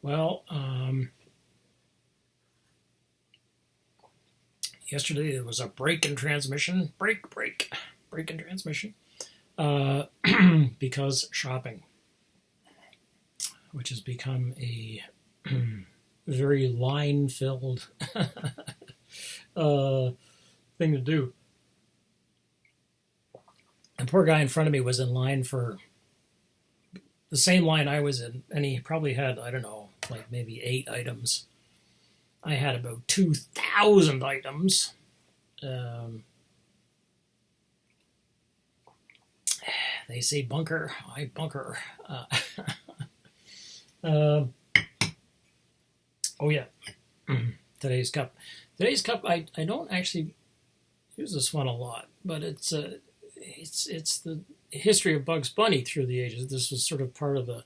Well, yesterday there was a break in transmission. Break in transmission. Uh, because shopping, which has become a very line filled uh, thing to do. The poor guy in front of me was in line for the same line I was in, and he probably had, I don't know, like maybe 8 items. I had about 2,000 items. Um, they say bunker, I bunker. Uh, oh, yeah. Today's cup. Today's cup, I don't actually use this one a lot, but it's the history of Bugs Bunny through the ages. This was sort of part of the,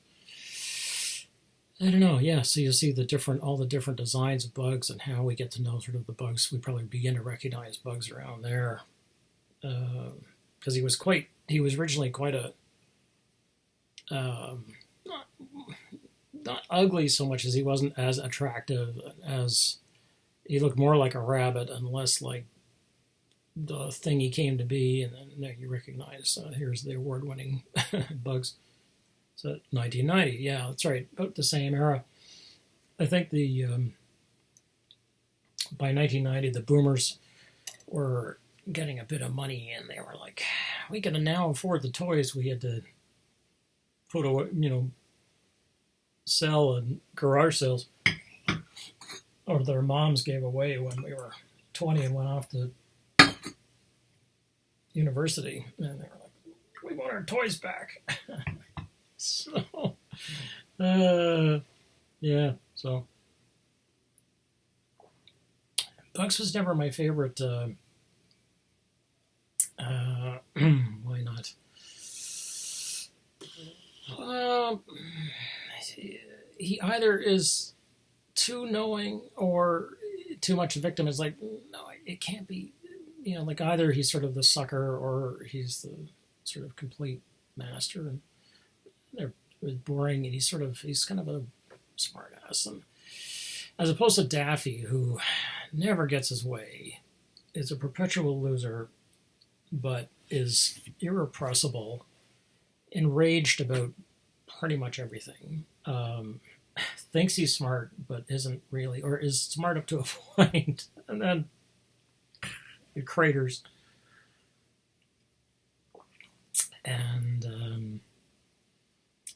I don't know, yeah. So you see all the different designs of bugs and how we get to know sort of the bugs. We probably begin to recognize bugs around there, because he was originally quite a, not, not ugly so much as he wasn't as attractive as, he looked more like a rabbit and less like the thing he came to be, and then you recognize here's the award-winning Bugs. So 1990, yeah, that's right, about the same era. I think the by 1990 the boomers were getting a bit of money, and they were like, we can now afford the toys we had to put away, sell in garage sales, or their moms gave away when we were 20 and went off to university, and they were like, we want our toys back. So, yeah, so Bugs was never my favorite. Why not? Um, he either is too knowing or too much victim. Is like, no, it can't be. Like either he's sort of the sucker or he's the sort of complete master, and they're boring. And he's kind of a smart ass, and as opposed to Daffy, who never gets his way, is a perpetual loser, but is irrepressible, enraged about pretty much everything. Thinks he's smart, but isn't really, or is smart up to a point, and then it craters. And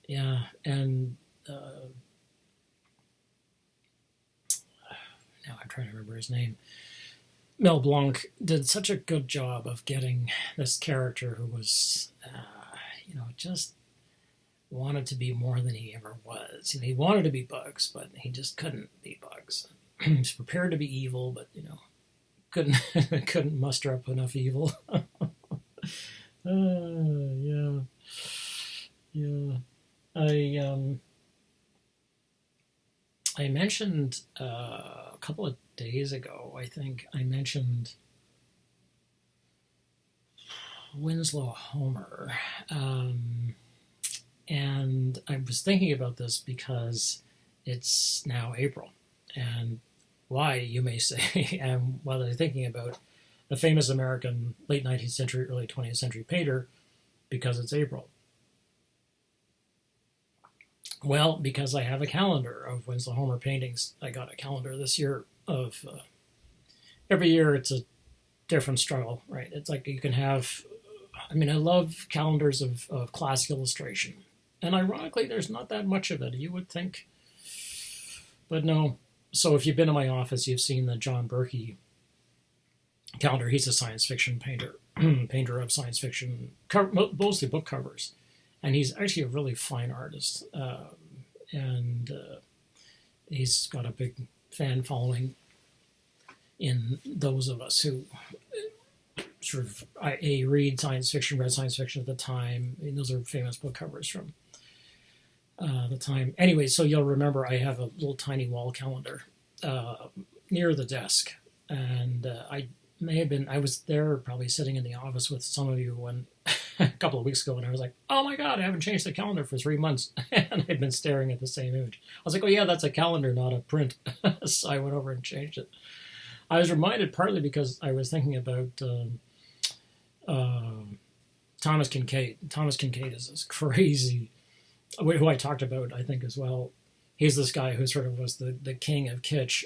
yeah, and now I'm trying to remember his name. Mel Blanc did such a good job of getting this character who was, just wanted to be more than he ever was. He wanted to be Bugs, but he just couldn't be Bugs. He was prepared to be evil, but couldn't couldn't muster up enough evil. Yeah, yeah. I mentioned a couple of days ago. I think I mentioned Winslow Homer, and I was thinking about this because it's now April, and why, you may say, and while I'm thinking about the famous American late 19th century, early 20th century painter, because it's April. Well, because I have a calendar of Winslow Homer paintings. I got a calendar this year of, every year it's a different struggle, right? It's like you can have, I love calendars of classic illustration. And ironically, there's not that much of it, you would think. But no. So if you've been in my office, you've seen the John Berkey calendar. He's a science fiction painter, painter of science fiction, mostly book covers. And he's actually a really fine artist. And he's got a big fan following in those of us who sort of read science fiction, read science fiction at the time. Those are famous book covers from the time. Anyway, so you'll remember I have a little tiny wall calendar near the desk. And may have been, I was there probably sitting in the office with some of you when a couple of weeks ago, and I was like, oh my God, I haven't changed the calendar for 3 months. And I'd been staring at the same image. I was like, oh yeah, that's a calendar, not a print. So I went over and changed it. I was reminded partly because I was thinking about Thomas Kincaid. Thomas Kincaid is this crazy, who I talked about, I think, as well. He's this guy who sort of was the king of kitsch.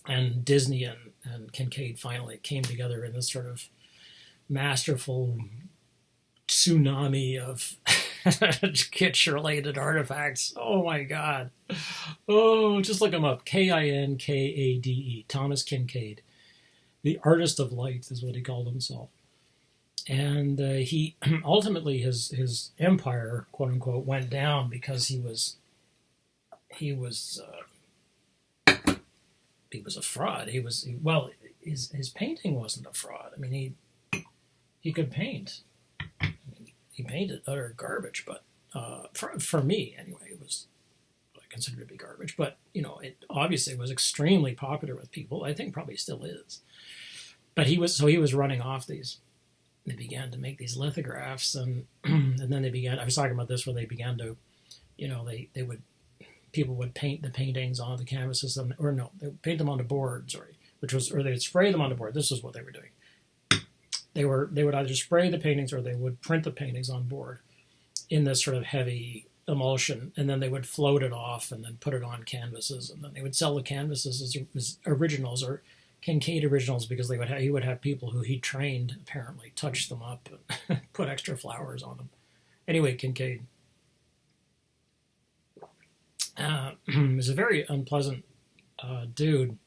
And Disney and Kincaid finally came together in this sort of masterful tsunami of kitsch-related artifacts. Oh my God. Oh, just look him up. Kinkade. Thomas Kincaid. The artist of light is what he called himself. And he ultimately, his empire, quote unquote, went down because he was a fraud. His painting wasn't a fraud. I mean, he could paint. I mean, he painted utter garbage, but for me anyway, it was what I consider to be garbage. But it obviously was extremely popular with people. I think probably still is. But he was running off these. They began to make these lithographs, and and then they began. I was talking about this where they began to, people would paint the paintings on the canvases, they would paint them onto boards, or they would spray them on the board. This is what they were doing. They would either spray the paintings or they would print the paintings on board in this sort of heavy emulsion, and then they would float it off and then put it on canvases, and then they would sell the canvases as originals or Kincaid originals, because he would have people who he trained apparently touch them up and put extra flowers on them. Anyway, Kincaid. Was a very unpleasant dude.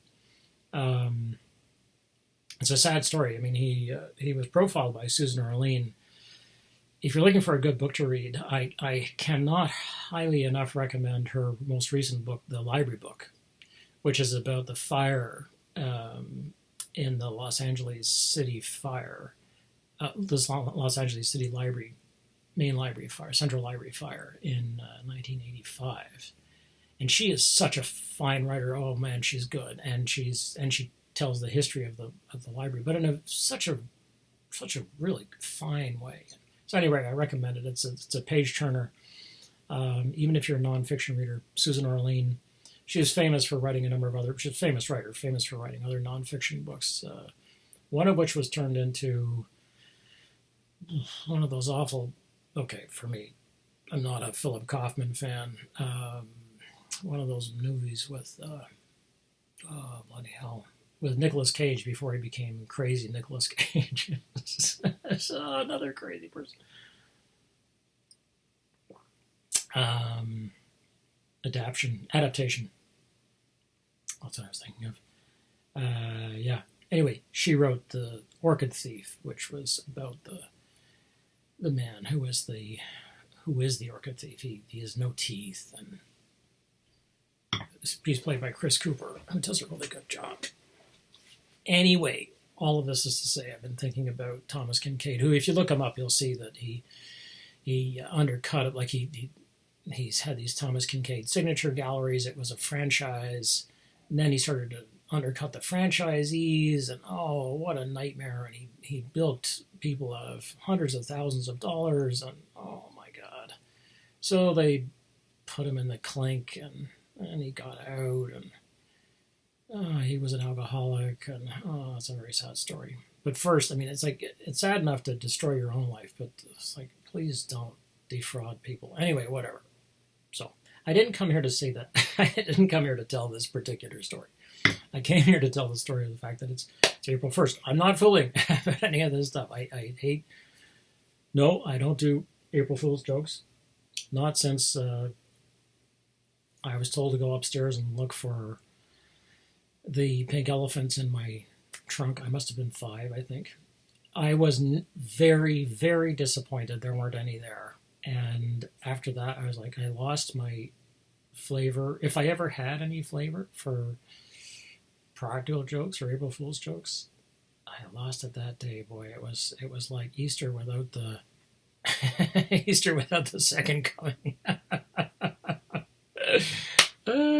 It's a sad story. I mean, he was profiled by Susan Orlean. If you're looking for a good book to read, I cannot highly enough recommend her most recent book, The Library Book, which is about the fire in the Los Angeles City fire, this Los Angeles City Library, main library fire, Central Library fire in 1985. And she is such a fine writer. Oh man, she's good, and she tells the history of the library, but in such a really fine way. So anyway, I recommend it. It's a page turner. Even if you're a nonfiction reader, Susan Orlean, she is famous for writing a number of other. She's a famous writer, famous for writing other nonfiction books. One of which was turned into one of those awful. Okay, for me, I'm not a Philip Kaufman fan. One of those movies with bloody hell, with Nicolas Cage before he became crazy Nicolas Cage. It's another crazy person. Adaptation. That's what I was thinking of. Yeah. Anyway, she wrote The Orchid Thief, which was about the man who is the Orchid Thief. He has no teeth, and he's played by Chris Cooper, who does a really good job. Anyway, all of this is to say I've been thinking about Thomas Kincaid, who, if you look him up, you'll see that he undercut it. Like he's had these Thomas Kincaid signature galleries. It was a franchise. And then he started to undercut the franchisees, and oh, what a nightmare. And he bilked people out of hundreds of thousands of dollars, and oh my God. So they put him in the clink, and he got out, and he was an alcoholic, and it's a very sad story. But first, I mean, it's sad enough to destroy your own life, but it's like, please don't defraud people. Anyway, whatever. So I didn't come here to say that. I didn't come here to tell this particular story. I came here to tell the story of the fact that it's April 1st. I'm not fooling about any of this stuff. I hate. No, I don't do April Fool's jokes. Not since I was told to go upstairs and look for the pink elephants in my trunk. I must have been 5, I think. I was very, very disappointed there weren't any there. And after that, I was like, I lost my flavor. If I ever had any flavor for practical jokes or April Fool's jokes, I lost it that day. Boy, it was like Easter without the Easter without the second coming.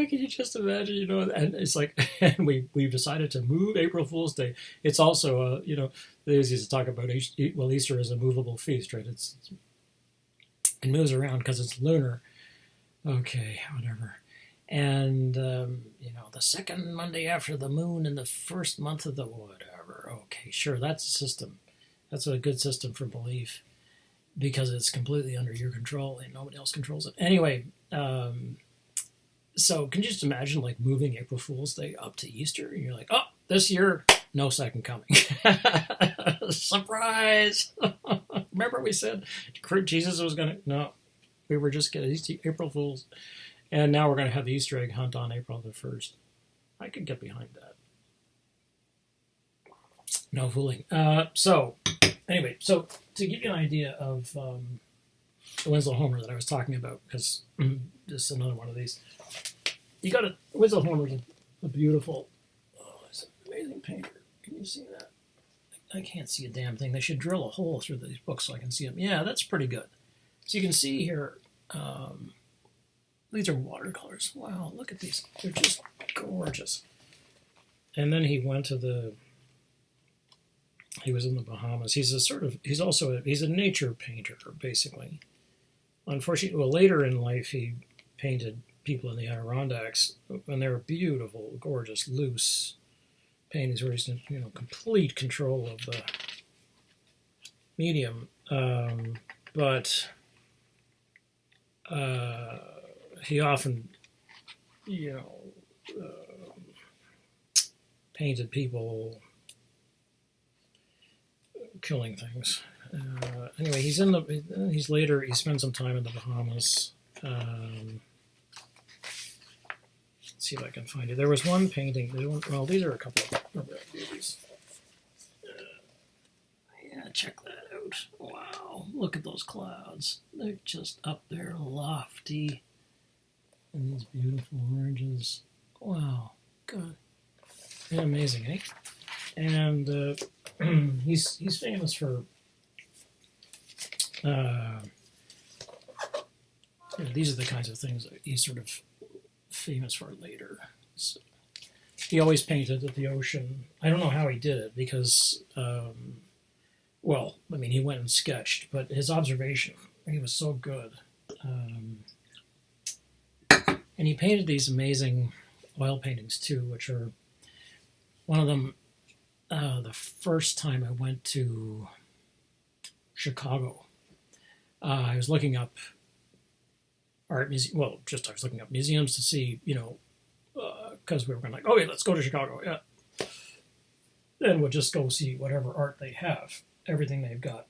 can you just imagine, and it's like, and we've decided to move April Fool's Day. It's also, they used to talk about, Easter is a movable feast, right? It moves around because it's lunar. Okay, whatever. And, the second Monday after the moon in the first month of the whatever. Okay, sure, that's a system. That's a good system for belief because it's completely under your control and nobody else controls it. Anyway, so can you just imagine like moving April Fool's Day up to Easter? And you're like, oh, this year, no second coming. Surprise! Remember we said Jesus was going to... No, we were just getting April Fools. And now we're going to have the Easter egg hunt on April the 1st. I could get behind that. No fooling. Anyway, so to give you an idea of the Winslow Homer that I was talking about, because this is another one of these. You got Winslow Homer's a beautiful, it's an amazing painter. Can you see that? I can't see a damn thing. They should drill a hole through these books so I can see them. Yeah, that's pretty good. So you can see here, these are watercolors. Wow, look at these. They're just gorgeous. And then he went to he was in the Bahamas. He's a nature painter, basically. Unfortunately, later in life, he painted people in the Adirondacks, and they were beautiful, gorgeous, loose paintings where he's in, complete control of the medium. But he often, painted people killing things. Anyway, he spent some time in the Bahamas. Let's see if I can find it. There was one painting. These are a couple of beauties. Yeah, check that out. Wow, look at those clouds. They're just up there, lofty. And these beautiful oranges. Wow, good. And amazing, eh? And he's famous for these are the kinds of things that he's sort of famous for later. So he always painted at the ocean. I don't know how he did it because, he went and sketched, but his observation, he was so good. And he painted these amazing oil paintings too, which are one of them. The first time I went to Chicago, I was looking up art museum. Well, I was looking up museums to see, because we were going okay, let's go to Chicago, yeah. Then we'll just go see whatever art they have, everything they've got.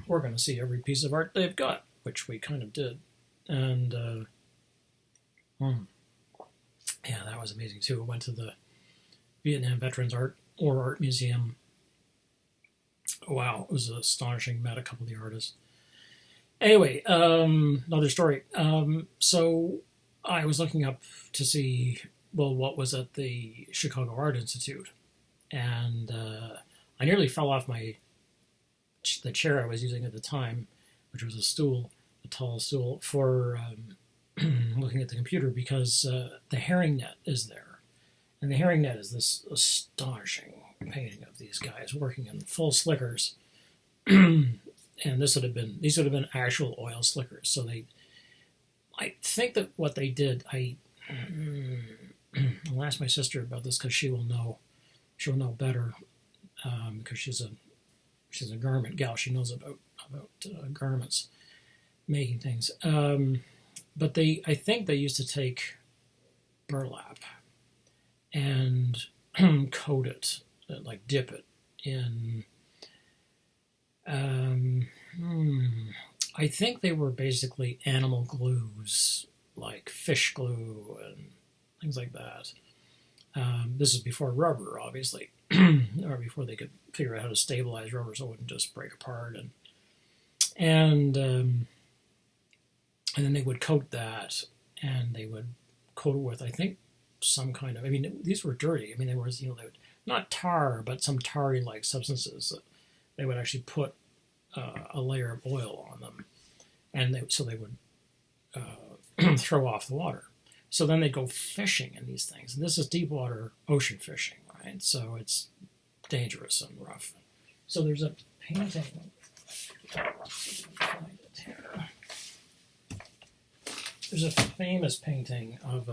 We're going to see every piece of art they've got, which we kind of did, and yeah, that was amazing too. I went to the Vietnam Veterans Art Museum. Wow, it was astonishing. Met a couple of the artists. Anyway, another story. So I was looking up to see, what was at the Chicago Art Institute. And I nearly fell off the chair I was using at the time, which was a tall stool, for looking at the computer because the herring net is there. And the herring net is this astonishing painting of these guys working in full slickers. And these would have been actual oil slickers. So I think that what they did, I'll ask my sister about this because she'll know better, because she's a garment gal. She knows about garments, making things. But I think they used to take burlap and coat it, like dip it in. I think they were basically animal glues, like fish glue and things like that. This is before rubber, obviously, or before they could figure out how to stabilize rubber so it wouldn't just break apart. And then they would coat that, and they would coat it with, I think, some kind of. These were dirty. They were, they would, not tar, but some tarry-like substances that they would actually put a layer of oil on them, and they would throw off the water. So then they go fishing in these things. And this is deep water ocean fishing, right? So it's dangerous and rough. So there's a painting. Find it here. There's a famous painting of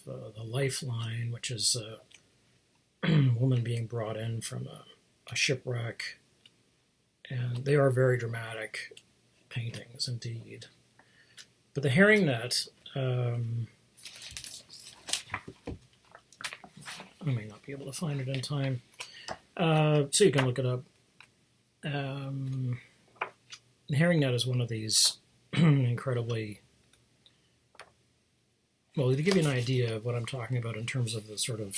the Lifeline, which is a woman being brought in from a shipwreck, and they are very dramatic paintings indeed. But the herring net, I may not be able to find it in time, so you can look it up. The herring net is one of these incredibly, well, to give you an idea of what I'm talking about in terms of the sort of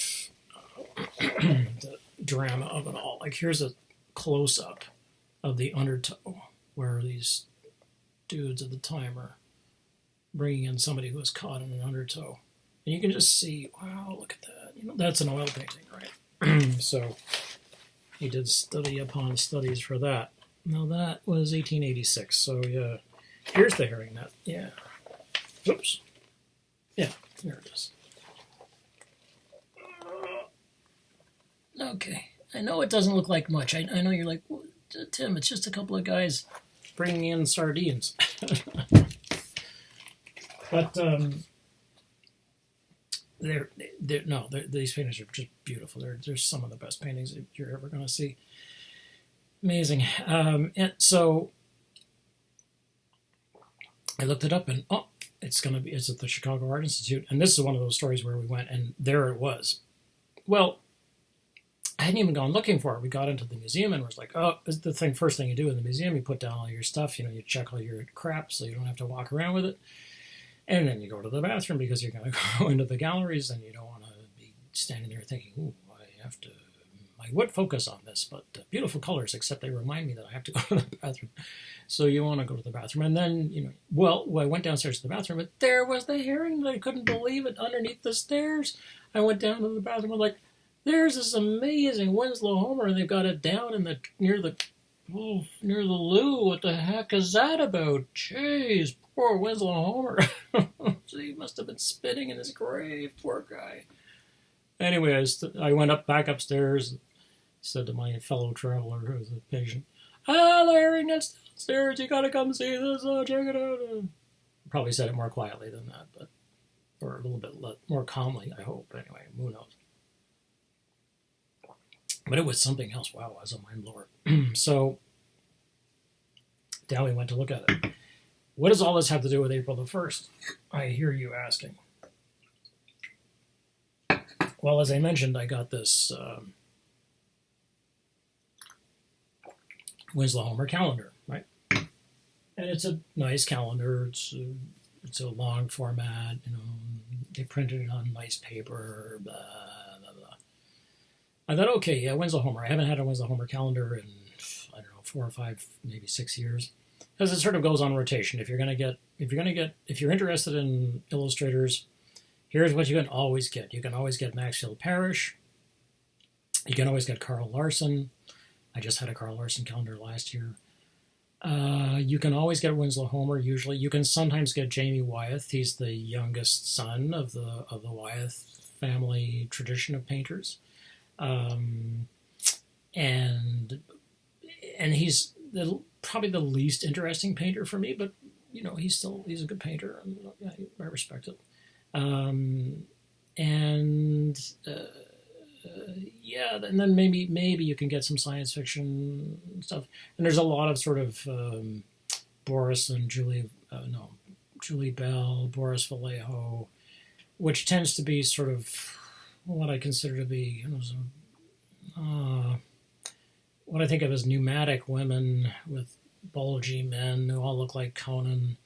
the drama of it all. Like, here's a close-up of the undertow, where these dudes at the time are bringing in somebody who was caught in an undertow. And you can just see, wow, look at that. You know, that's an oil painting, right? So he did study upon studies for that. Now that was 1886, so yeah. Here's the herring net, yeah. Oops. Yeah, there it is. Okay, I know it doesn't look like much. I know you're like, well, Tim, it's just a couple of guys bringing in sardines. But these paintings are just beautiful. They're some of the best paintings that you're ever going to see. Amazing. And so I looked it up, and it's at the Chicago Art Institute, and this is one of those stories where we went, and there it was. Well, I hadn't even gone looking for it. We got into the museum and was like, oh, it's the first thing you do in the museum, you put down all your stuff, you check all your crap so you don't have to walk around with it. And then you go to the bathroom because you're going to go into the galleries and you don't want to be standing there thinking, ooh, I would focus on this, but beautiful colors, except they remind me that I have to go to the bathroom. So you want to go to the bathroom. And then, I went downstairs to the bathroom, but there was the herring. I couldn't believe it underneath the stairs. I went down to the bathroom and like, there's this amazing Winslow Homer, and they've got it down in near the loo. What the heck is that about? Jeez, poor Winslow Homer. He must have been spitting in his grave, poor guy. Anyway, I went back upstairs, said to my fellow traveler who was a patient, the herring net's downstairs, you gotta come see this, check it out. Probably said it more quietly than that, or a little bit more calmly, I hope. Anyway, who knows. But it was something else. Wow, it was a mind blower. So down we went to look at it. What does all this have to do with April the 1st? I hear you asking. Well, as I mentioned, I got this Winslow Homer calendar, right? And it's a nice calendar. It's a long format. They printed it on nice paper. Blah, blah, blah. I thought, okay, yeah, Winslow Homer. I haven't had a Winslow Homer calendar in, 4 or 5, maybe 6 years, because it sort of goes on rotation. If you're interested in illustrators, here's what you can always get. You can always get Maxfield Parrish. You can always get Carl Larson. I just had a Carl Larson calendar last year. You can always get Winslow Homer. Usually, you can sometimes get Jamie Wyeth. He's the youngest son of the Wyeth family tradition of painters. And he's probably the least interesting painter for me, but he's a good painter, and I respect it. And then maybe you can get some science fiction stuff. And there's a lot of sort of Boris and Julie Bell, Boris Vallejo, which tends to be sort of what I consider to be what I think of as pneumatic women with bulgy men who all look like Conan,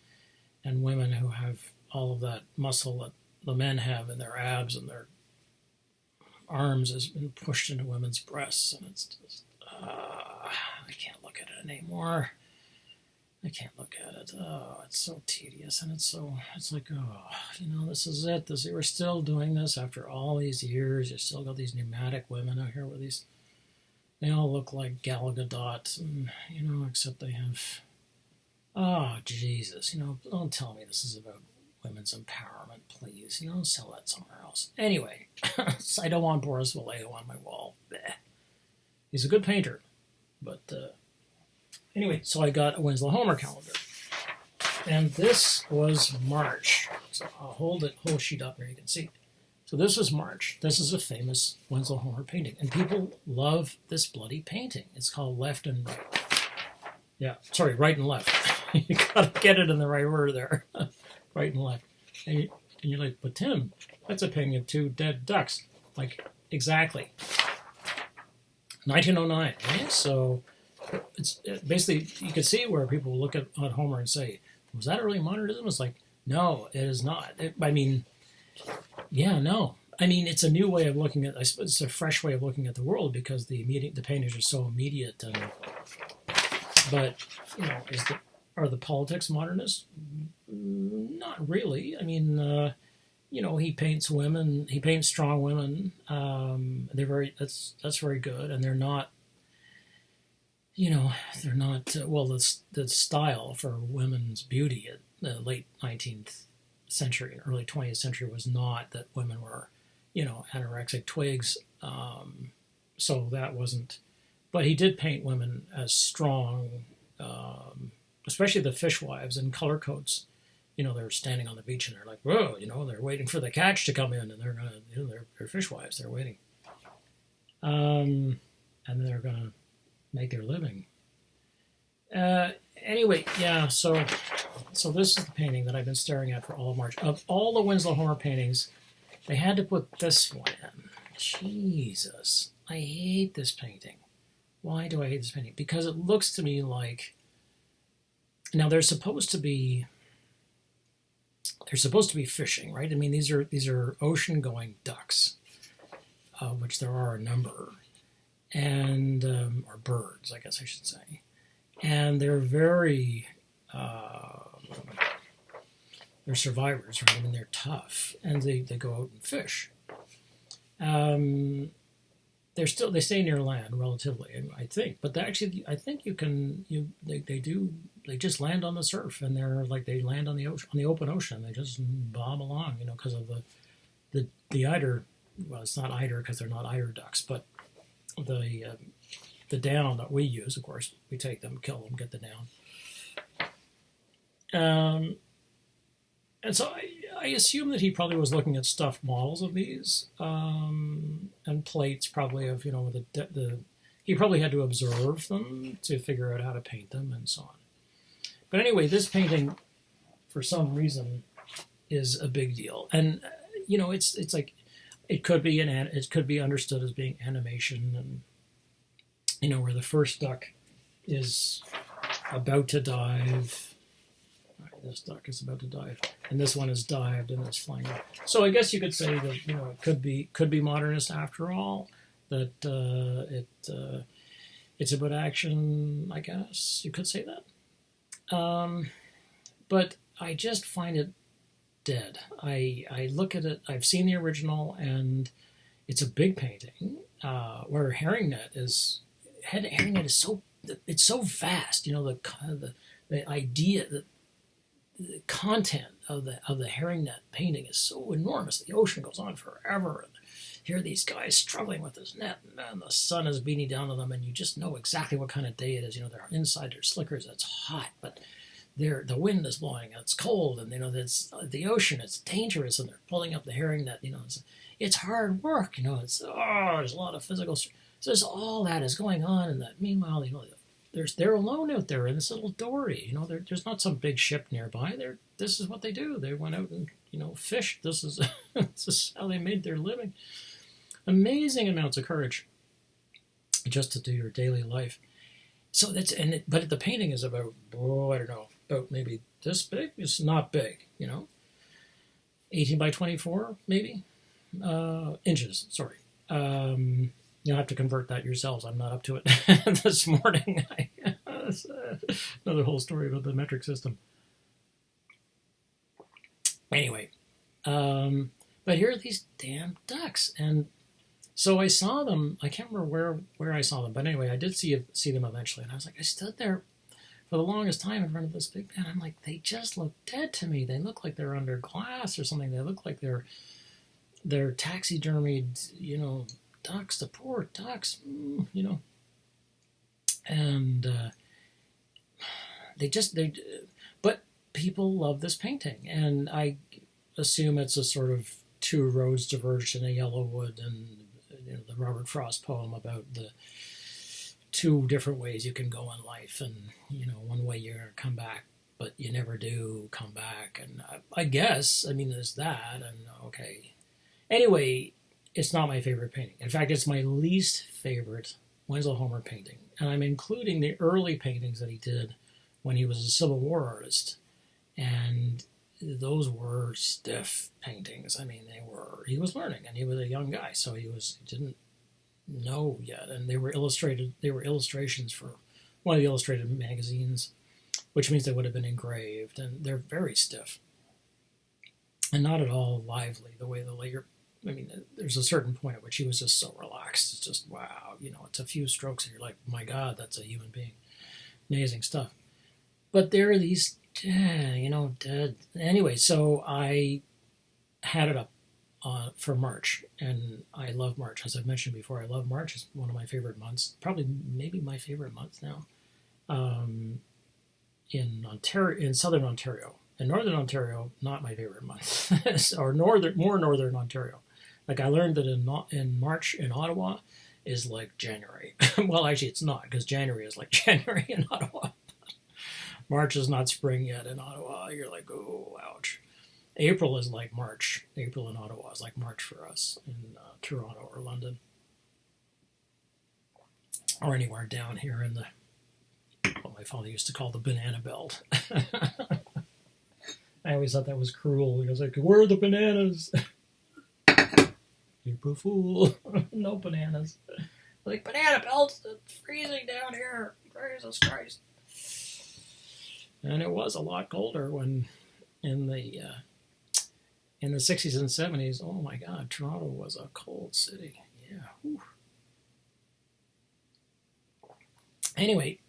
and women who have all of that muscle that the men have in their abs, and their arms has been pushed into women's breasts, and it's just, I can't look at it anymore. I can't look at it. Oh, it's so tedious, and it's like, this is it. We're still doing this after all these years. You still got these pneumatic women out here with these They all look like Gal Gadot, and, except they have. Oh, Jesus. Don't tell me this is about women's empowerment, please. Sell that somewhere else. Anyway, I don't want Boris Vallejo on my wall. Blech. He's a good painter. But anyway, so I got a Winslow Homer calendar. And this was March. So I'll hold it, whole sheet up where you can see. So this was March. This is a famous Winslow Homer painting. And people love this bloody painting. It's called Left and Right. Yeah, sorry, Right and Left. You got to get it in the right order there. Right and left. And you're like, but Tim, that's a painting of two dead ducks. Like, exactly. 1909, right? So it's basically, you can see where people look at Homer and say, was that early modernism? It's like, no, it is not. No. I mean, it's a new way of looking at, I suppose it's a fresh way of looking at the world because the paintings are so immediate. But, are the politics modernist? Not really. I mean, he paints women. He paints strong women. That's very good, and they're not. They're not. The style for women's beauty at the late 19th century, early 20th century was not that women were, anorexic twigs. So that wasn't. But he did paint women as strong. Especially the fishwives in color coats, they're standing on the beach and they're like, whoa, they're waiting for the catch to come in, and they're gonna, they're fishwives, they're waiting, and they're gonna make their living. Anyway, yeah. So this is the painting that I've been staring at for all of March. Of all the Winslow Homer paintings, they had to put this one in. Jesus, I hate this painting. Why do I hate this painting? Because it looks to me like. Now they're supposed to be fishing, right? I mean, these are ocean-going ducks, which there are a number, and or birds, I guess I should say, and they're very they're survivors, right? I mean, they're tough, and they go out and fish. They stay near land relatively, I think. But I think they just land on the surf, and they land on the ocean, on the open ocean. They just bob along, because of the eider. Well, it's not eider because they're not eider ducks, but the down that we use, of course, we take them, kill them, get the down. And so I assume that he probably was looking at stuffed models of these, and plates probably of, he probably had to observe them to figure out how to paint them and so on. But anyway, this painting, for some reason, is a big deal. And, it's like, it could be understood as being animation, and, where the first duck is about to dive. This duck is about to dive, and this one is dived and it's flying up. So I guess you could say that it could be modernist after all. That it's about action. I guess you could say that. But I just find it dead. I look at it. I've seen the original, and it's a big painting where HerringNet is so vast. The idea that. The content of the HerringNet painting is so enormous. The ocean goes on forever, and here are these guys struggling with this net, and the sun is beating down on them, and you just know exactly what kind of day it is. They're inside their slickers. It's hot, but the wind is blowing. And it's cold, and it's the ocean. It's dangerous, and they're pulling up the HerringNet. It's hard work. There's a lot of physical. So there's all that is going on, and that meanwhile, they're alone out there in this little dory. There's not some big ship nearby. This is what they do. They went out and fished. This is how they made their living. Amazing amounts of courage just to do your daily life. So but the painting is about I don't know, about maybe this big. It's not big, 18 by 24 maybe inches. Sorry. You'll have to convert that yourselves. I'm not up to it this morning. That's another whole story about the metric system. Anyway, but here are these damn ducks. And So I saw them. I can't remember where I saw them, but anyway, I did see them eventually, and I was like, I stood there for the longest time in front of this big band. I'm like, they just look dead to me. They look like they're under glass or something. They look like they're taxidermied, ducks, the poor ducks, and but people love this painting, and I assume it's a sort of two roads diverged in a yellow wood, and the Robert Frost poem about the two different ways you can go in life, and one way you're gonna come back, but you never do come back, and I guess there's that, and okay. Anyway, it's not my favorite painting. In fact, it's my least favorite Winslow Homer painting, and I'm including the early paintings that he did when he was a Civil War artist, and those were stiff paintings. He was learning, and he was a young guy, so he didn't know yet, and they were illustrations for one of the illustrated magazines, which means they would have been engraved, and they're very stiff and not at all lively the way the later. There's a certain point at which he was just so relaxed. It's just, wow, it's a few strokes and you're like, my God, that's a human being. Amazing stuff. But there are these, dead. Anyway, so I had it up for March, and I love March. As I've mentioned before, I love March. It's one of my favorite months, probably maybe my favorite month now, in Ontario, in southern Ontario. In northern Ontario, not my favorite month, or more northern Ontario. Like I learned that in March in Ottawa is like January. Well, actually, it's not, because January is like January in Ottawa. March is not spring yet in Ottawa. You're like, oh, ouch. April is like March. April in Ottawa is like March for us in Toronto or London, or anywhere down here in what my father used to call the banana belt. I always thought that was cruel. He was like, where are the bananas? April Fool. No bananas. Like, banana belts, it's freezing down here. Jesus Christ. And it was a lot colder when in the 60s and 70s. Oh my God, Toronto was a cold city. Yeah. Whew. Anyway,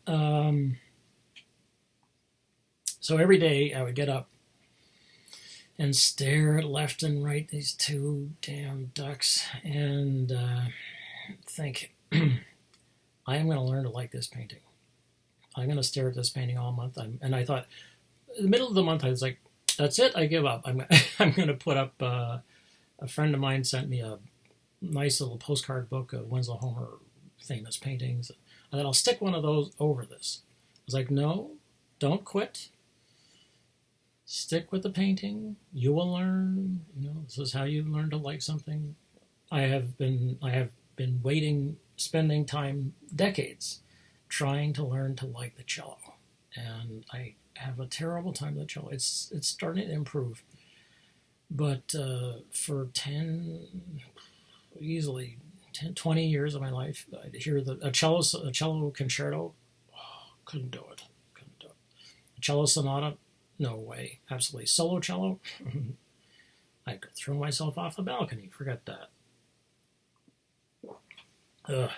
so every day I would get up and stare at left and right, these two damn ducks, and think, I am going to learn to like this painting. I'm going to stare at this painting all month. And I thought, in the middle of the month, I was like, that's it, I give up. I'm going to put up, a friend of mine sent me a nice little postcard book of Winslow Homer famous paintings. I thought, I'll stick one of those over this. I was like, no, don't quit. Stick with the painting. You will learn. This is how you learn to like something. I have been spending time, decades, trying to learn to like the cello, and I have a terrible time with the cello. It's starting to improve, but for 20 years of my life, I'd hear a cello concerto. Oh, couldn't do it. A cello sonata. No way. Absolutely. Solo cello? I could throw myself off the balcony. Forget that. Ugh.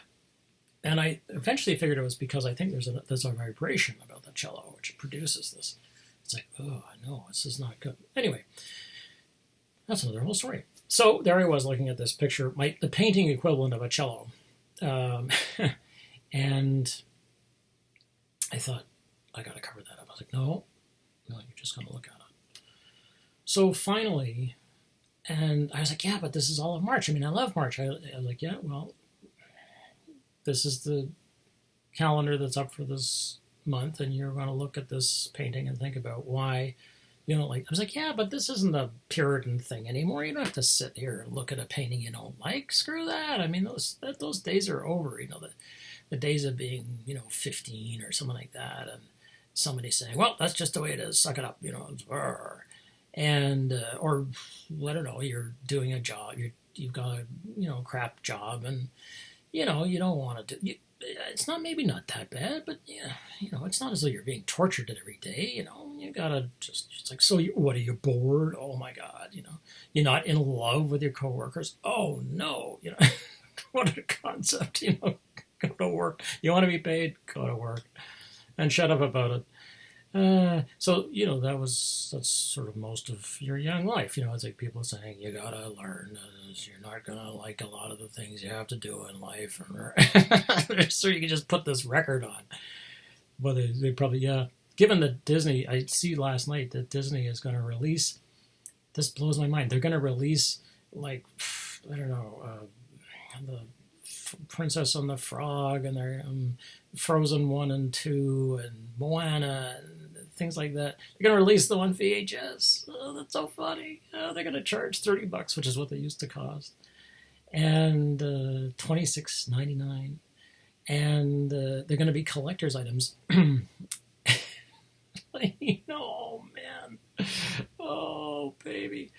And I eventually figured it was because I think there's a vibration about the cello, which produces this. It's like, oh, no, this is not good. Anyway, that's another whole story. So there I was looking at this picture, the painting equivalent of a cello. And I thought, I got to cover that up. I was like, no, you're just going to look at it. So finally, and I was like, yeah, but this is all of March. I love March. I was like, yeah, well, this is the calendar that's up for this month, and you're going to look at this painting and think about why you don't like. I was like, yeah, but this isn't a Puritan thing anymore. You don't have to sit here and look at a painting you don't like. Screw that. Those days are over. The days of being 15 or something like that, and somebody saying, well, that's just the way it is, suck it up, and or I don't know, you're doing a job, you've got a crap job, and you don't want to do. It's not that bad, but it's not as though you're being tortured every day. You gotta it's like, so what, are you bored? Oh my God, you're not in love with your coworkers. Oh no, What a concept, you know. Go to work. You want to be paid? Go to work. And shut up about it. So, you know, that's sort of most of your young life. You know, it's like people saying, you gotta learn. You're not gonna like a lot of the things you have to do in life. So you can just put this record on. But they probably, yeah. Given that Disney, I see last night that Disney is going to release, this blows my mind. They're going to release, like, I don't know, the Princess and the Frog, and they're Frozen 1 and 2, and Moana, and things like that. They're going to release the one VHS. Oh, that's so funny. Oh, they're going to charge $30, which is what they used to cost, and $26.99. And they're going to be collector's items. You know, oh man, oh baby.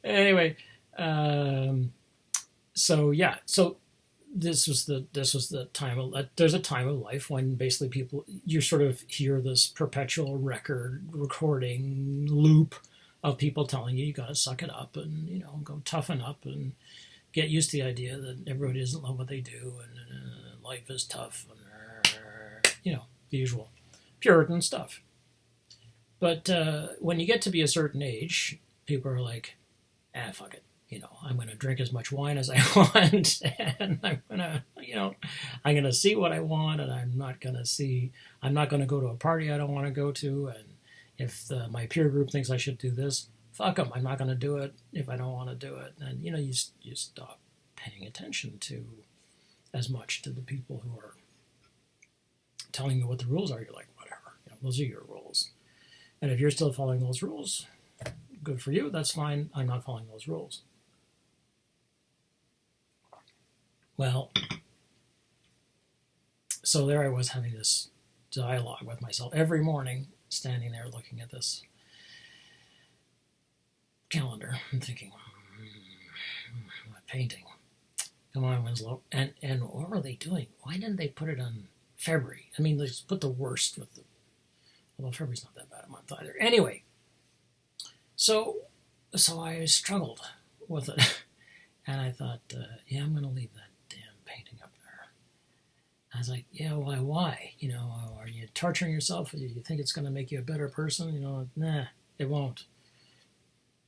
Anyway, so yeah, so this was the time of, there's a time of life when basically people, you sort of hear this perpetual recording loop of people telling you got to suck it up and, you know, go toughen up and get used to the idea that everybody doesn't love what they do and life is tough and, you know, the usual Puritan stuff. But when you get to be a certain age, people are like, fuck it. You know, I'm going to drink as much wine as I want, and I'm going to, you know, I'm going to see what I want, and I'm not going to go to a party I don't want to go to, and if my peer group thinks I should do this, fuck them. I'm not going to do it if I don't want to do it. And, you know, you stop paying attention to as much to the people who are telling you what the rules are. You're like, whatever. You know, those are your rules. And if you're still following those rules, good for you. That's fine. I'm not following those rules. Well, so there I was having this dialogue with myself every morning, standing there looking at this calendar and thinking, painting. Come on, Winslow. And what were they doing? Why didn't they put it on February? I mean, they put the worst with the, although February's not that bad a month either. Anyway, so I struggled with it. And I thought, yeah, I'm going to leave that damn painting up there. I was like, yeah, why? You know, are you torturing yourself? Do you think it's going to make you a better person? You know, nah, it won't.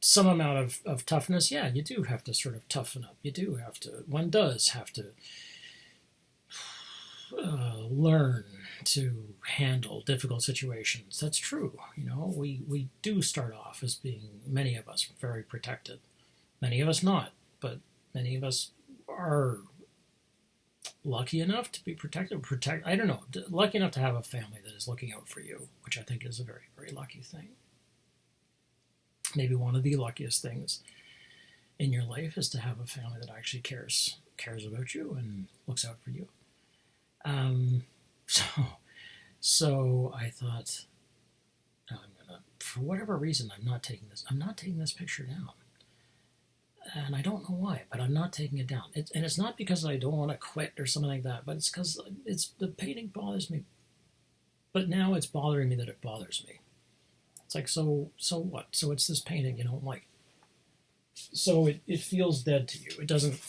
Some amount of toughness, yeah, you do have to sort of toughen up. You do have to, one does have to learn to handle difficult situations. That's true. You know, we do start off as being, many of us, very protected. Many of us not, but many of us are lucky enough to be protected. I don't know, lucky enough to have a family that is looking out for you, which I think is a very, very lucky thing. Maybe one of the luckiest things in your life is to have a family that actually cares about you and looks out for you. So I thought, no, I'm gonna, for whatever reason, I'm not taking this picture down. And I don't know why, but I'm not taking it down. It's not because I don't want to quit or something like that, but it's because the painting bothers me. But now it's bothering me that it bothers me. It's like, so what? So it's this painting you don't like. So it feels dead to you. It doesn't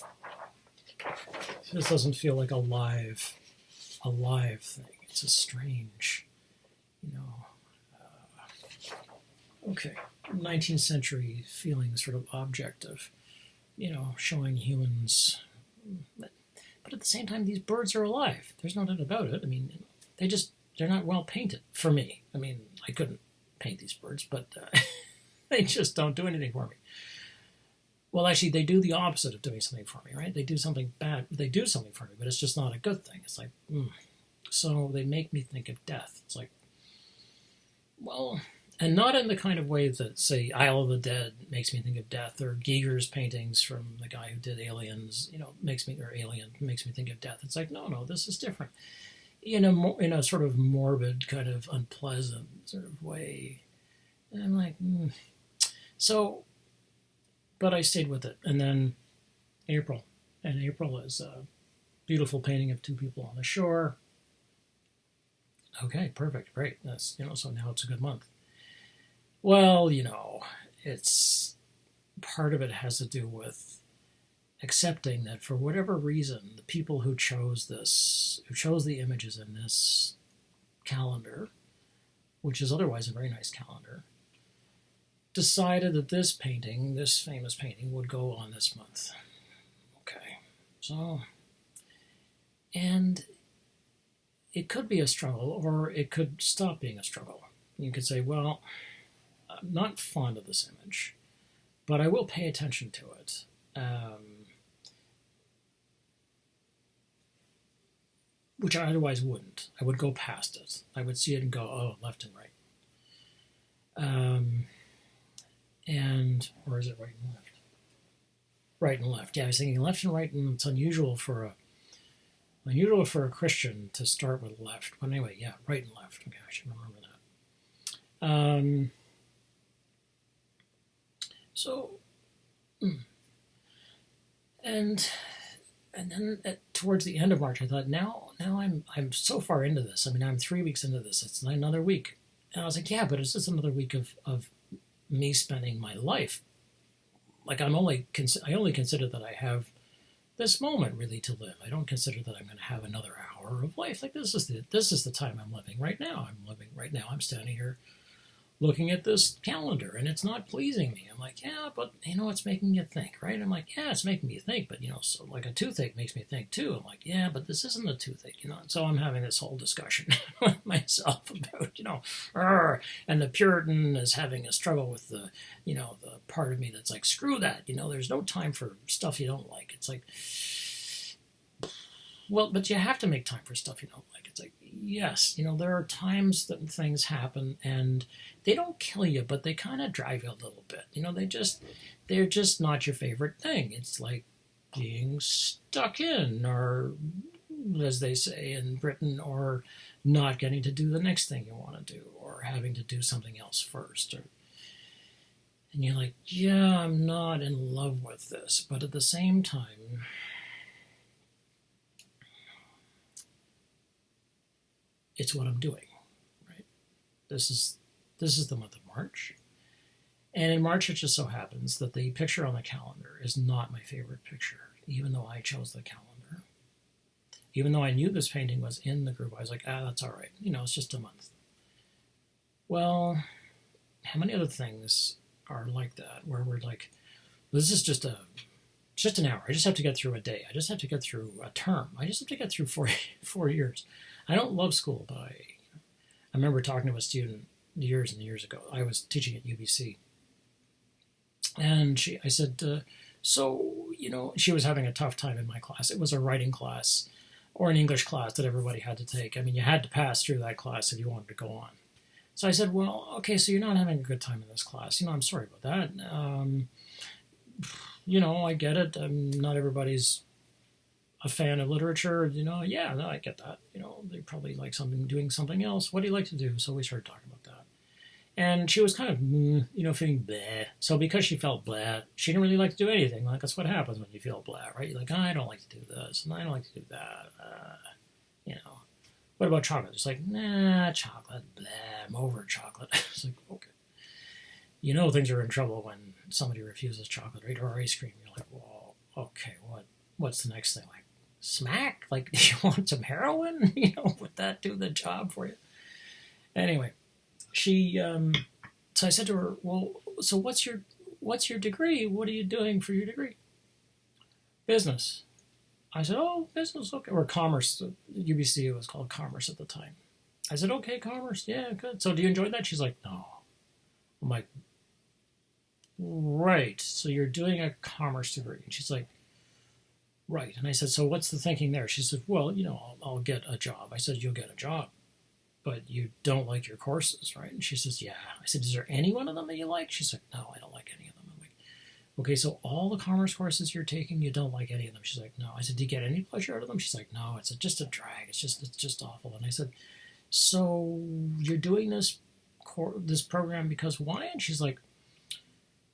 feel like a live thing. It's a strange, you know, okay, 19th century feeling sort of object of, you know, showing humans. But at the same time, these birds are alive. There's no doubt about it. I mean, they're not well painted for me. I mean, I couldn't paint these birds, but they just don't do anything for me. Well, actually, they do the opposite of doing something for me, right? They do something bad. They do something for me, but it's just not a good thing. It's like, So they make me think of death. It's like, well, and not in the kind of way that, say, Isle of the Dead makes me think of death, or Giger's paintings from the guy who did Aliens, you know, Alien makes me think of death. It's like, no, this is different. In a sort of morbid, kind of unpleasant sort of way. And I'm like, So, but I stayed with it. And then April. And April is a beautiful painting of two people on the shore. Okay, perfect, great. That's, you know, so now it's a good month. Well, you know, it's, part of it has to do with accepting that for whatever reason, the people who chose this, who chose the images in this calendar, which is otherwise a very nice calendar, decided that this painting, this famous painting, would go on this month. Okay, so, and it could be a struggle, or it could stop being a struggle. You could say, well, I'm not fond of this image, but I will pay attention to it. Which I otherwise wouldn't. I would go past it. I would see it and go, oh, left and right. Or is it right and left? Right and left. Yeah, I was thinking left and right, and it's unusual for a Christian to start with left. But anyway, yeah, right and left. Okay, I should remember that. So, and then towards the end of March, I thought, now I'm so far into this. I mean, I'm 3 weeks into this. It's another week, and I was like, yeah, but it's just another week of me spending my life. Like I only consider that I have this moment really to live. I don't consider that I'm going to have another hour of life. Like this is the time I'm living right now. I'm standing here looking at this calendar, and it's not pleasing me. I'm like, yeah, but it's making you think, right? I'm like, yeah, it's making me think, but so like a toothache makes me think too. I'm like, yeah, but this isn't a toothache, And so I'm having this whole discussion with myself about, and the Puritan is having a struggle with the part of me that's like, screw that, there's no time for stuff you don't like. It's like, well, but you have to make time for stuff you don't like. It's like, yes, there are times that things happen and they don't kill you, but they kind of drive you a little bit. They're just not your favorite thing. It's like being stuck in, or as they say in Britain, or not getting to do the next thing you want to do, or having to do something else first. And you're like, yeah, I'm not in love with this, but at the same time, it's what I'm doing, right? This is the month of March. And in March, it just so happens that the picture on the calendar is not my favorite picture, even though I chose the calendar. Even though I knew this painting was in the group, I was like, that's all right. It's just a month. Well, how many other things are like that, where we're like, this is just an hour. I just have to get through a day. I just have to get through a term. I just have to get through 4 years. I don't love school, but I remember talking to a student years and years ago. I was teaching at UBC. And I said, she was having a tough time in my class. It was a writing class or an English class that everybody had to take. I mean, you had to pass through that class if you wanted to go on. So I said, well, okay, so you're not having a good time in this class. I'm sorry about that. I get it. Not everybody's a fan of literature. Yeah, no, I get that. They probably like doing something else. What do you like to do? So we started talking about that. And she was kind of, feeling bleh. So because she felt bleh, she didn't really like to do anything. Like, that's what happens when you feel bleh, right? You're like, I don't like to do this, and I don't like to do that. What about chocolate? It's like, nah, chocolate, bleh, I'm over chocolate. It's like, okay. Things are in trouble when somebody refuses chocolate, right? Or ice cream. You're like, well, okay, what's the next thing? Like, smack? Like, you want some heroin? Would that do the job for you? Anyway, so I said to her, well, so what's your degree? What are you doing for your degree? Business. I said, oh, business, okay. Or commerce. UBC, it was called commerce at the time. I said, okay, commerce, yeah, good. So do you enjoy that? She's like, no. I'm like, right, so you're doing a commerce degree. And she's like, right. And I said, so what's the thinking there? She said, well, I'll get a job. I said, you'll get a job, but you don't like your courses, right? And she says, yeah. I said, is there any one of them that you like? She said, no, I don't like any of them. I'm like, okay, so all the commerce courses you're taking, you don't like any of them? She's like, no. I said, do you get any pleasure out of them? She's like, no, it's just a drag. It's just awful. And I said, so you're doing this program because why? And she's like,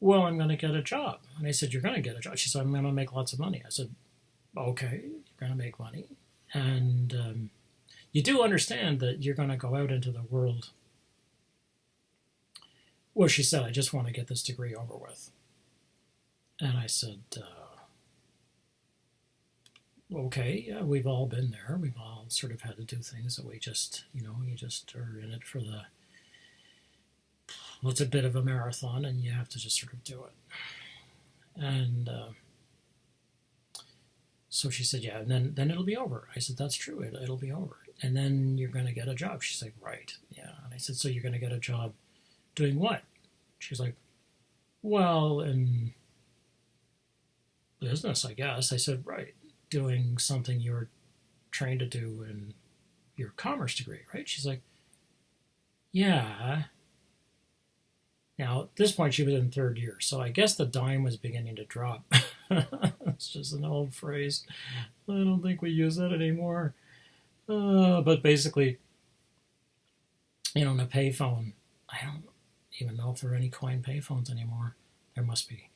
well, I'm going to get a job. And I said, you're going to get a job? She said, I'm going to make lots of money. I said, okay, you're going to make money. And you do understand that you're going to go out into the world. Well, she said, I just want to get this degree over with. And I said, okay, yeah, we've all been there. We've all sort of had to do things that we just, you just are in it for the, well, it's a bit of a marathon and you have to just sort of do it. And so she said, yeah, and then it'll be over. I said, that's true. It'll be over. And then you're going to get a job. She's like, right. Yeah. And I said, so you're going to get a job doing what? She's like, well, in business, I guess. I said, right. Doing something you were trained to do in your commerce degree, right? She's like, yeah. Now, at this point, she was in third year, so I guess the dime was beginning to drop. It's just an old phrase. I don't think we use that anymore. But basically, in a payphone, I don't even know if there are any coin payphones anymore. There must be.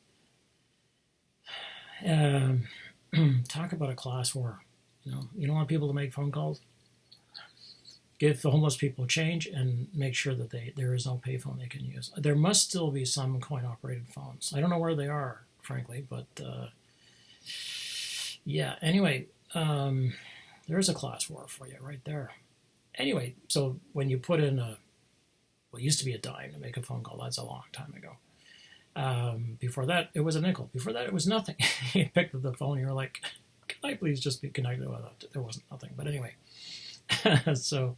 Talk about a class war. You don't want people to make phone calls. Give the homeless people change and make sure that there is no payphone they can use. There must still be some coin-operated phones. I don't know where they are, frankly, but yeah. Anyway, there's a class war for you right there. Anyway, so when you put in what used to be a dime to make a phone call, that's a long time ago. Before that, it was a nickel. Before that, it was nothing. You picked up the phone, you were like, can I please just be connected with it? There wasn't nothing. But anyway, so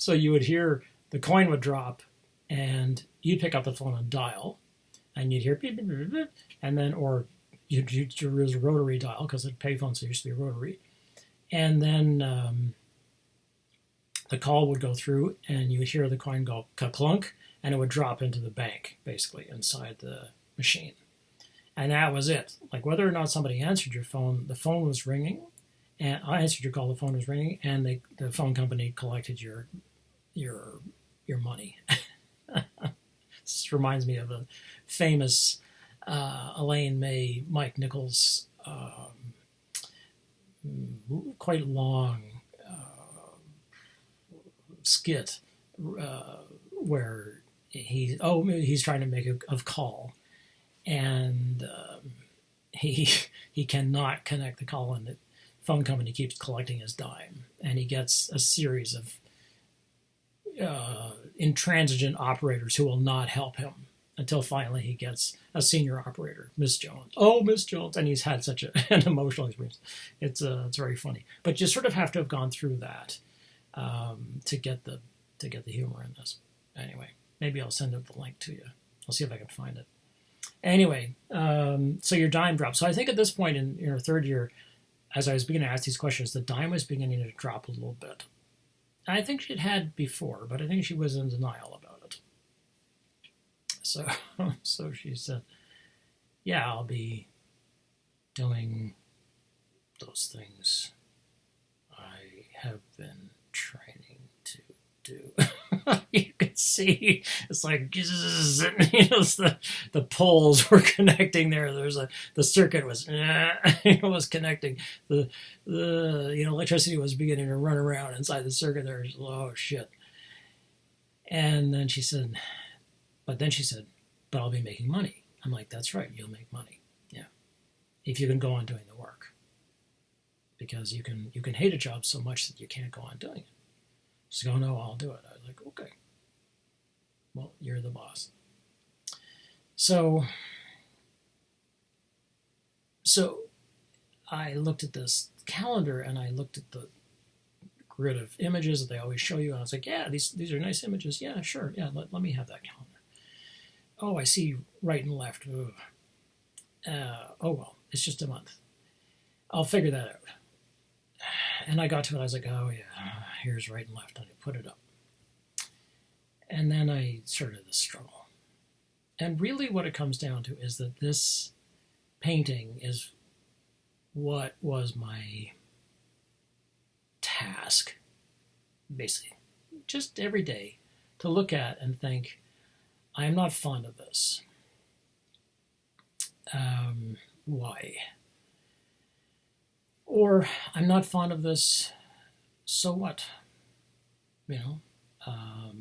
you would hear the coin would drop, and you'd pick up the phone and dial, and you'd hear beep, beep, beep, beep, and then, or you'd use a rotary dial, because the payphones used to be rotary, and then the call would go through, and you would hear the coin go ka-clunk, and it would drop into the bank, basically, inside the machine. And that was it. Like, whether or not somebody answered your phone, the phone was ringing, and I answered your call, the phone was ringing, and the phone company collected your money. This reminds me of a famous Elaine May, Mike Nichols, quite long skit where he's trying to make a call, and he cannot connect the call, and the phone company keeps collecting his dime, and he gets a series of intransigent operators who will not help him until finally he gets a senior operator, Miss Jones. Oh, Miss Jones, and he's had such an emotional experience. It's very funny, but you sort of have to have gone through that to get the humor in this. Anyway, maybe I'll send the link to you. I'll see if I can find it. Anyway, so your dime drops. So I think at this point in your third year, as I was beginning to ask these questions, the dime was beginning to drop a little bit. I think she'd had before, but I think she was in denial about it. So she said, yeah, I'll be doing those things I have been training to do. You could see it's like the poles were connecting there. The circuit was connecting. The electricity was beginning to run around inside the circuit. There's oh shit. And then she said, but I'll be making money. I'm like, that's right, you'll make money. Yeah, if you can go on doing the work, because you can hate a job so much that you can't go on doing it. She's going, no, I'll do it. I was like, okay. Well, you're the boss. So I looked at this calendar, and I looked at the grid of images that they always show you, and I was like, yeah, these are nice images. Yeah, sure. Yeah, let me have that calendar. Oh, I see right and left. Oh, well, it's just a month. I'll figure that out. And I got to it, I was like, oh yeah, here's right and left, and I put it up. And then I started the struggle. And really what it comes down to is that this painting is what was my task, basically, just every day, to look at and think, I am not fond of this. Why? Or, I'm not fond of this, so what?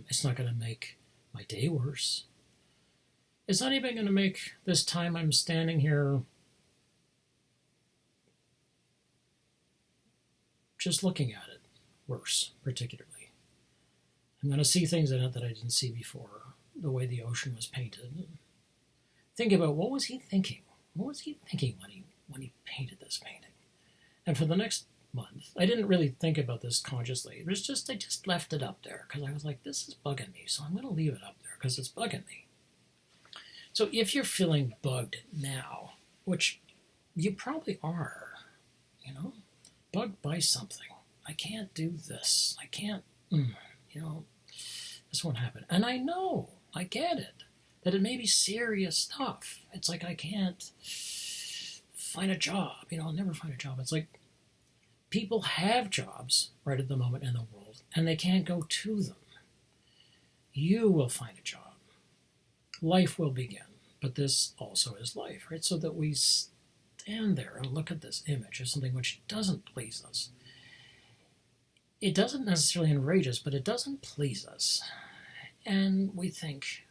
It's not going to make my day worse. It's not even going to make this time I'm standing here just looking at it worse, particularly. I'm going to see things in it that I didn't see before, the way the ocean was painted. Think about what was he thinking? What was he thinking when he painted this painting? And for the next month, I didn't really think about this consciously. It was just I just left it up there because I was like, this is bugging me, so I'm going to leave it up there because it's bugging me. So if you're feeling bugged now, which you probably are, bugged by something. I can't do this. I can't, this won't happen. And I know, I get it, that it may be serious stuff. It's like I can't find a job. I'll never find a job. It's like people have jobs right at the moment in the world, and they can't go to them. You will find a job. Life will begin. But this also is life, right? So that we stand there and look at this image of something which doesn't please us. It doesn't necessarily enrage us, but it doesn't please us. And we think,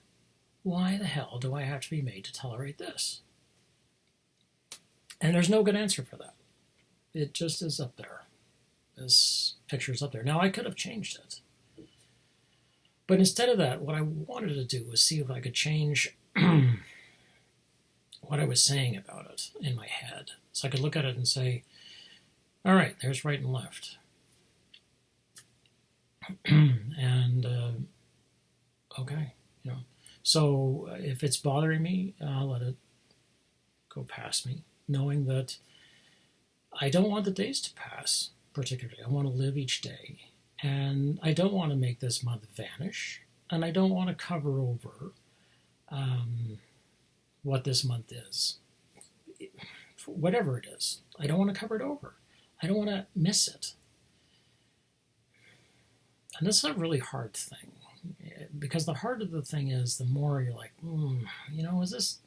why the hell do I have to be made to tolerate this? And there's no good answer for that. It just is up there. This picture's up there. Now, I could have changed it. But instead of that, what I wanted to do was see if I could change what I was saying about it in my head. So I could look at it and say, all right, there's right and left. And, okay, So if it's bothering me, I'll let it go past me, knowing that I don't want the days to pass, particularly. I want to live each day. And I don't want to make this month vanish. And I don't want to cover over what this month is. Whatever it is. I don't want to cover it over. I don't want to miss it. And that's a really hard thing. Because the harder the thing is, the more you're like, is this...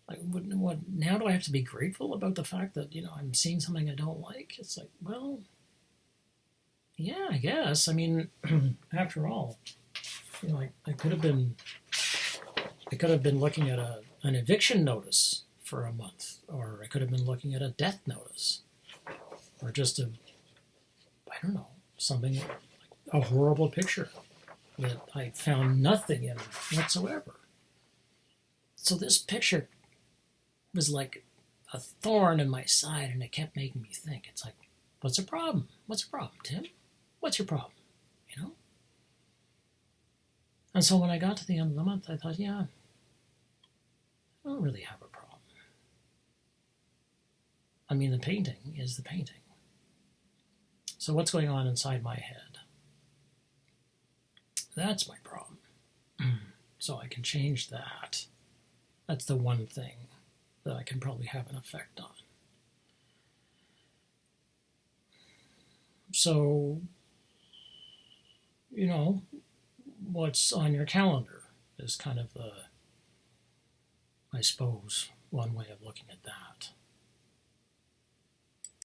Like, what now do I have to be grateful about the fact that, I'm seeing something I don't like? It's like, well, yeah, I guess. I mean, after all, I could have been looking at an eviction notice for a month, or I could have been looking at a death notice, or just something like a horrible picture that I found nothing in whatsoever. So this picture was like a thorn in my side, and it kept making me think. It's like, what's the problem? What's the problem, Tim? What's your problem? And so when I got to the end of the month, I thought, yeah, I don't really have a problem. I mean, the painting is the painting. So what's going on inside my head? That's my problem. So I can change that. That's the one thing that I can probably have an effect on. So, what's on your calendar is kind of I suppose, one way of looking at that.